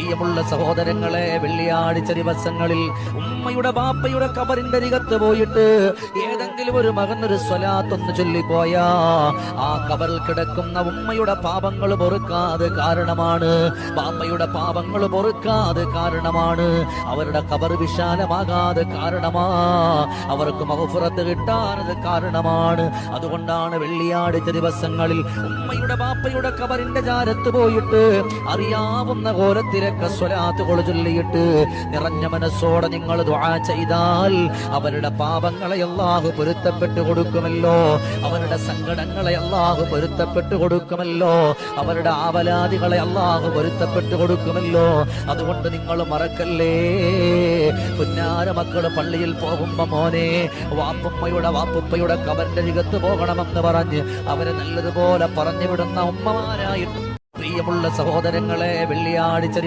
പ്രിയമുള്ള സഹോദരങ്ങളെ, വെള്ളിയാഴ്ച ദിവസങ്ങളിൽ ഉമ്മയുടെ ബാപ്പയുടെ ഖബറിന്റെ അരികത്ത് പോയിട്ട് ഏതെങ്കിലും ഒരു മകൻ ഒരു സ്വലാത്തൊന്ന് ചൊല്ലിപ്പോയാ ആ ഖബറിൽ കിടക്കുന്ന ഉമ്മയുടെ പാപങ്ങൾ പൊറുക്കാതെ കാരണമാണ്, ബാപ്പയുടെ പാപങ്ങൾ പൊറുക്കാതെ കാരണമാണ്, അവരുടെ ഖബർ വിശാലമാകാതെ കാരണമാ, അവർക്ക് മഗ്ഫിറത്ത് കിട്ടാനത് കാരണമാണ്. അതുകൊണ്ടാണ് വെള്ളിയാഴ്ച ദിവസങ്ങളിൽ ഉമ്മയുടെ ബാപ്പയുടെ ഖബറിന്റെ ചാരത്ത് പോയിട്ട് അറിയാവുന്ന കോലത്തിലൊക്കെ സ്വലാത്തുകൾ ചൊല്ലിയിട്ട് നിറഞ്ഞ മനസ്സോടെ നിങ്ങൾ ദുആ ചെയ്താൽ അവരുടെ പാപങ്ങളെ അല്ലാഹു പൊരുത്തപ്പെട്ടു കൊടുക്കുമല്ലോ, അവരുടെ സങ്കടങ്ങളെ അല്ലാഹു പൊരുത്തപ്പെട്ടു കൊടുക്കുമല്ലോ, അവരുടെ ആവലാദികളെ അല്ലാഹു പൊരുത്തപ്പെട്ടു കൊടുക്കുമല്ലോ. അതുകൊണ്ട് നിങ്ങൾ മറക്കല്ലേ, പുന്നാര മക്കള് പള്ളിയിൽ പോകുമ്പോ മോനെ വാപ്പുപ്പയുടെ ഖബറിന്റെ അരികത്ത് പോകണമെന്ന് പറഞ്ഞ് അവരെ നല്ലതുപോലെ പറഞ്ഞു വിടുന്ന ഉമ്മമാരായിട്ട് പ്രിയമുള്ള സഹോദരങ്ങളെ, വെള്ളിയാഴ്ച